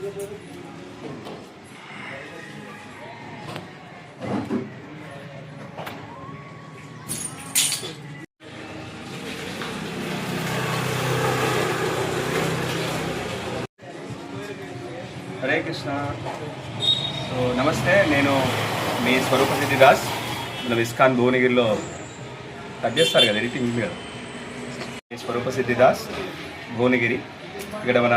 Hare Krishna. So నమస్తే, నేను మీ స్వరూప సిద్ధిదాస్. మనం ఇస్కాన్ భువనగిరిలో కట్ చేస్తారు కదా, ఎడిటింగ్ ఉంది కదా. మీ స్వరూప సిద్ధిదాస్ భువనగిరి. ఇక్కడ మన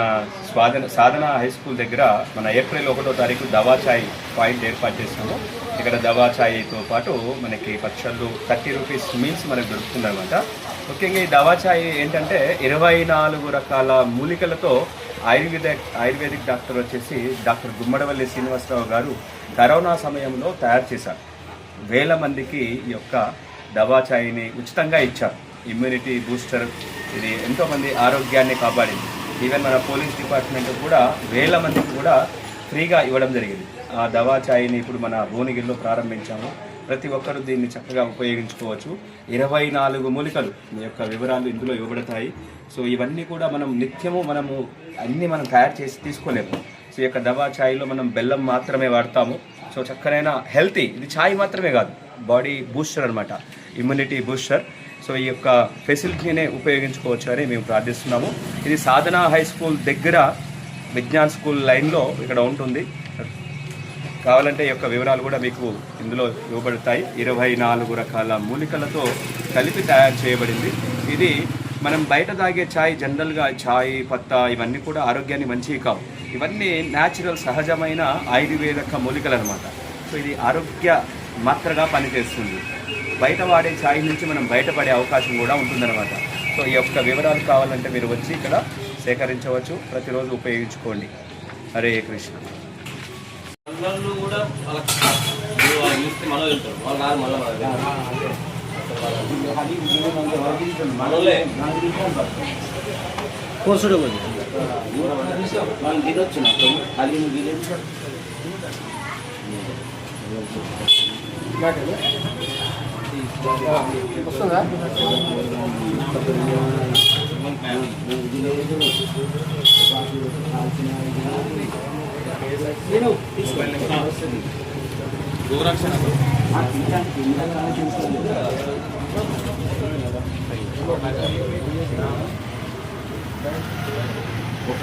సాధన హై స్కూల్ దగ్గర మన ఏప్రిల్ 1వ తారీఖు దవా చాయ్ పాయింట్ ఏర్పాటు చేస్తాము. ఇక్కడ దవా చాయ్తో పాటు మనకి పచ్చళ్ళు 30 రూపీస్ మీల్స్ మనకు దొరుకుతుందన్నమాట. ముఖ్యంగా ఈ దవా చాయ్ ఏంటంటే 24 రకాల మూలికలతో ఆయుర్వేదిక్ డాక్టర్ వచ్చేసి డాక్టర్ గుమ్మడవల్లి శ్రీనివాసరావు గారు కరోనా సమయంలో తయారు చేశారు. వేల మందికి ఈ యొక్క దవా చాయ్ని ఉచితంగా ఇచ్చారు. ఇమ్యూనిటీ బూస్టర్, ఇది ఎంతోమంది ఆరోగ్యాన్ని కాపాడింది. ఈవెన్ మన పోలీస్ డిపార్ట్మెంట్ కూడా వేల మందికి కూడా ఫ్రీగా ఇవ్వడం జరిగింది. ఆ దవా చాయ్ని ఇప్పుడు మన భువనగిరిలో ప్రారంభించాము. ప్రతి ఒక్కరూ దీన్ని చక్కగా ఉపయోగించుకోవచ్చు. 24 మూలికలు మీ యొక్క వివరాలు ఇందులో ఇవ్వబడతాయి. సో ఇవన్నీ కూడా మనం నిత్యము అన్నీ మనం తయారు చేసి తీసుకోలేము. సో ఈ యొక్క దవా ఛాయ్లో మనం బెల్లం మాత్రమే వాడతాము. సో చక్కనైన హెల్తీ, ఇది ఛాయ్ మాత్రమే కాదు, బాడీ బూస్టర్ అనమాట, ఇమ్యూనిటీ బూస్టర్. సో ఈ యొక్క ఫెసిలిటీనే ఉపయోగించుకోవచ్చు అని మేము ప్రార్థిస్తున్నాము. ఇది సాధన హై స్కూల్ దగ్గర విజ్ఞాన్ స్కూల్ లైన్లో ఇక్కడ ఉంటుంది. కావాలంటే ఈ యొక్క వివరాలు కూడా మీకు ఇందులో ఇవ్వబడతాయి. 24 రకాల మూలికలతో కలిపి తయారు చేయబడింది. ఇది మనం బయట తాగే ఛాయ్, జనరల్గా ఛాయ్ పత్తా ఇవన్నీ కూడా ఆరోగ్యాన్ని మంచివి కావు. ఇవన్నీ న్యాచురల్ సహజమైన ఆయుర్వేదిక మూలికలు అనమాట. సో ఇది ఆరోగ్య మాత్రగా పనిచేస్తుంది. బయట వాడే ఛాయ్ నుంచి మనం బయటపడే అవకాశం కూడా ఉంటుందన్నమాట. సో ఈ యొక్క వివరాలు కావాలంటే మీరు వచ్చి ఇక్కడ సేకరించవచ్చు. ప్రతిరోజు ఉపయోగించుకోండి. హరే కృష్ణ. కోసుడు వస్తుందా? గోరక్షణ ఒక